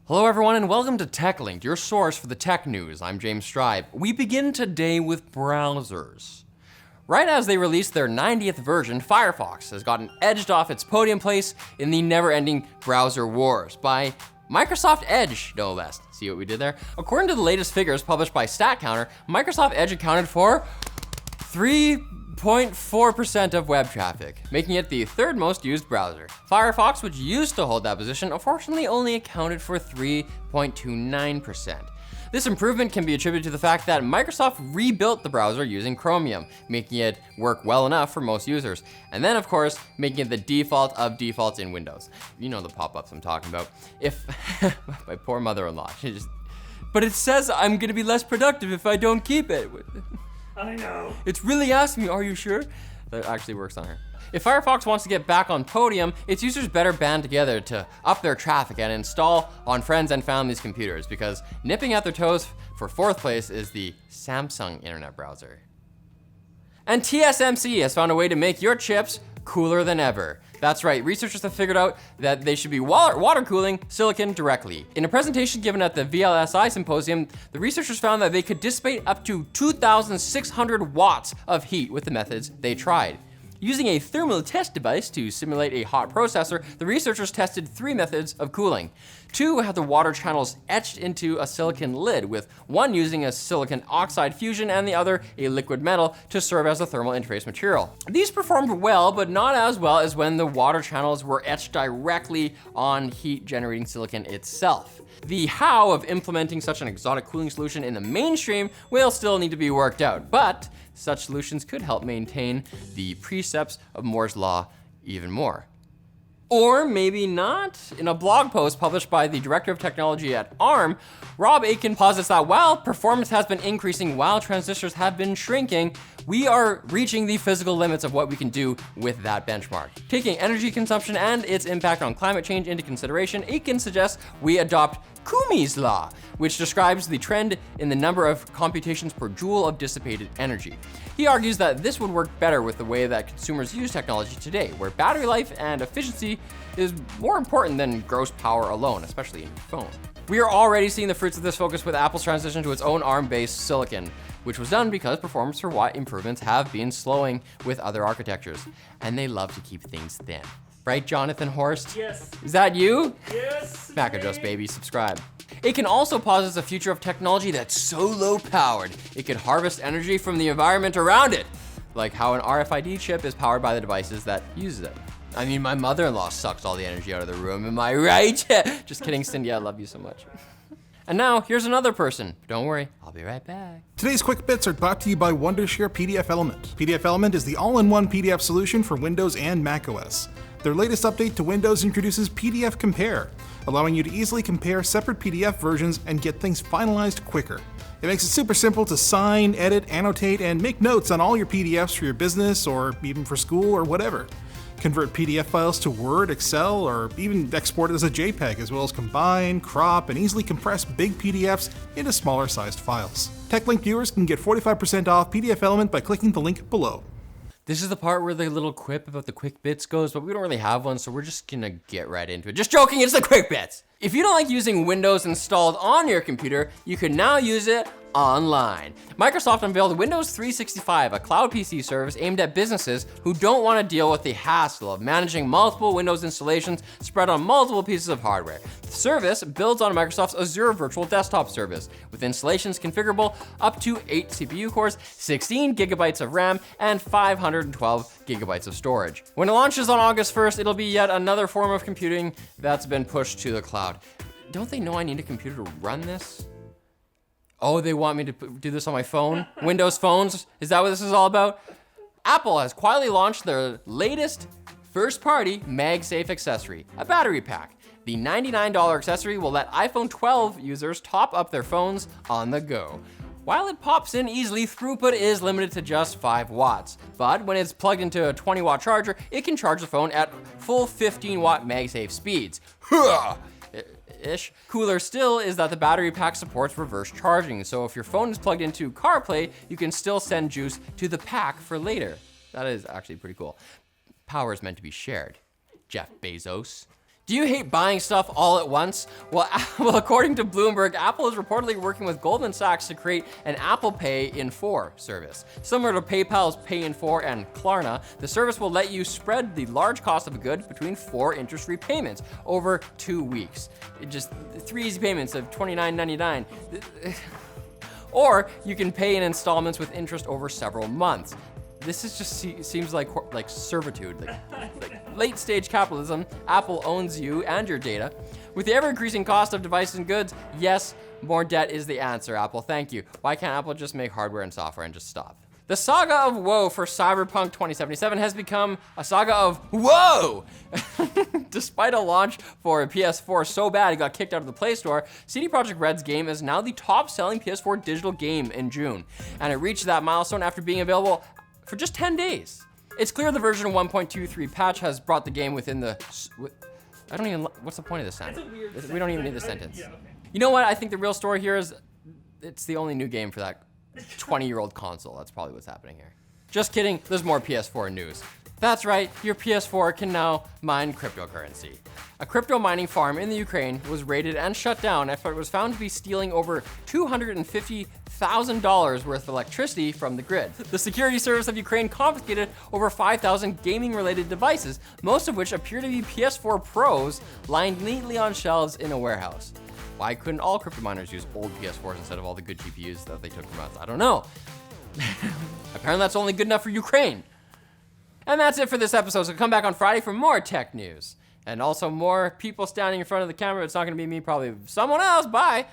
Hello everyone and welcome to TechLinked, your source for the tech news. I'm James Strive. We begin today with browsers. Right as they released their 90th version, Firefox has gotten edged off its podium place in the never-ending browser wars by Microsoft Edge, no less. See what we did there? According to the latest figures published by StatCounter, Microsoft Edge accounted for 3.4% of web traffic, making it the third most used browser. Firefox, which used to hold that position, unfortunately only accounted for 3.29%. This improvement can be attributed to the fact that Microsoft rebuilt the browser using Chromium, making it work well enough for most users. And then, of course, making it the default of defaults in Windows. You know the pop-ups I'm talking about. If, my poor mother-in-law, but it says I'm gonna be less productive if I don't keep it. I know. It's really asking me, are you sure? That actually works on her. If Firefox wants to get back on podium, its users better band together to up their traffic and install on friends and family's computers, because nipping at their toes for fourth place is the Samsung internet browser. And TSMC has found a way to make your chips cooler than ever. That's right, researchers have figured out that they should be water cooling silicon directly. In a presentation given at the VLSI symposium, the researchers found that they could dissipate up to 2,600 watts of heat with the methods they tried. Using a thermal test device to simulate a hot processor, the researchers tested 3 methods of cooling. 2 had the water channels etched into a silicon lid, with one using a silicon oxide fusion and the other a liquid metal to serve as a thermal interface material. These performed well, but not as well as when the water channels were etched directly on heat-generating silicon itself. The how of implementing such an exotic cooling solution in the mainstream will still need to be worked out, but such solutions could help maintain the precepts of Moore's Law even more. Or maybe not. In a blog post published by the director of technology at ARM, Rob Aitken posits that while performance has been increasing while transistors have been shrinking, we are reaching the physical limits of what we can do with that benchmark. Taking energy consumption and its impact on climate change into consideration, Aitken suggests we adopt Kumi's law, which describes the trend in the number of computations per joule of dissipated energy. He argues that this would work better with the way that consumers use technology today, where battery life and efficiency is more important than gross power alone, especially in your phone. We are already seeing the fruits of this focus with Apple's transition to its own ARM-based silicon, which was done because performance per watt improvements have been slowing with other architectures, and they love to keep things thin. Right, Jonathan Horst? Yes. Is that you? Yes. Mac-adjust, baby, subscribe. It can also posit a future of technology that's so low powered, it could harvest energy from the environment around it, like how an RFID chip is powered by the devices that use it. I mean, my mother-in-law sucks all the energy out of the room, am I right? Just kidding, Cindy, I love you so much. And now, here's another person. Don't worry, I'll be right back. Today's Quick Bits are brought to you by Wondershare PDF Element. PDF Element is the all-in-one PDF solution for Windows and macOS. Their latest update to Windows introduces PDF Compare, allowing you to easily compare separate PDF versions and get things finalized quicker. It makes it super simple to sign, edit, annotate, and make notes on all your PDFs for your business or even for school or whatever. Convert PDF files to Word, Excel, or even export it as a JPEG, as well as combine, crop, and easily compress big PDFs into smaller sized files. TechLink viewers can get 45% off PDF Element by clicking the link below. This is the part where the little quip about the quick bits goes, but we don't really have one, so we're just gonna get right into it. Just joking, it's the quick bits! If you don't like using Windows installed on your computer, you can now use it online. Microsoft unveiled Windows 365, a cloud PC service aimed at businesses who don't want to deal with the hassle of managing multiple Windows installations spread on multiple pieces of hardware. The service builds on Microsoft's Azure Virtual Desktop Service, with installations configurable up to 8 CPU cores, 16 gigabytes of RAM, and 512 gigabytes of storage. When it launches on August 1st, it'll be yet another form of computing that's been pushed to the cloud. Don't they know I need a computer to run this? Oh, they want me to do this on my phone? Windows phones? Is that what this is all about? Apple has quietly launched their latest first-party MagSafe accessory, a battery pack. The $99 accessory will let iPhone 12 users top up their phones on the go. While it pops in easily, throughput is limited to just 5 watts. But when it's plugged into a 20-watt charger, it can charge the phone at full 15-watt MagSafe speeds. Ish. Cooler still is that the battery pack supports reverse charging, so if your phone is plugged into CarPlay, you can still send juice to the pack for later. That is actually pretty cool. Power is meant to be shared. Jeff Bezos. Do you hate buying stuff all at once? Well, according to Bloomberg, Apple is reportedly working with Goldman Sachs to create an Apple Pay in 4 service. Similar to PayPal's Pay in 4 and Klarna, the service will let you spread the large cost of a good between 4 interest-free payments over 2 weeks. Just 3 easy payments of $29.99. Or you can pay in installments with interest over several months. This is just seems like servitude, like late stage capitalism. Apple owns you and your data. With the ever increasing cost of devices and goods, yes, more debt is the answer, Apple. Thank you. Why can't Apple just make hardware and software and just stop? The saga of woe for Cyberpunk 2077 has become a saga of whoa! Despite a launch for a PS4 so bad it got kicked out of the Play Store, CD Projekt Red's game is now the top-selling PS4 digital game in June, and it reached that milestone after being available for just 10 days. It's clear the version 1.23 patch has brought the game within the... what's the point of this sentence? We don't even need the sentence. Yeah, okay. You know what? I think the real story here is it's the only new game for that 20-year-old console. That's probably what's happening here. Just kidding, there's more PS4 news. That's right, your PS4 can now mine cryptocurrency. A crypto mining farm in the Ukraine was raided and shut down after it was found to be stealing over $250,000 worth of electricity from the grid. The security service of Ukraine confiscated over 5,000 gaming-related devices, most of which appear to be PS4 Pros lined neatly on shelves in a warehouse. Why couldn't all crypto miners use old PS4s instead of all the good GPUs that they took from us? I don't know. Apparently that's only good enough for Ukraine. And that's it for this episode, so come back on Friday for more tech news. And also more people standing in front of the camera. It's not gonna be me, probably someone else. Bye.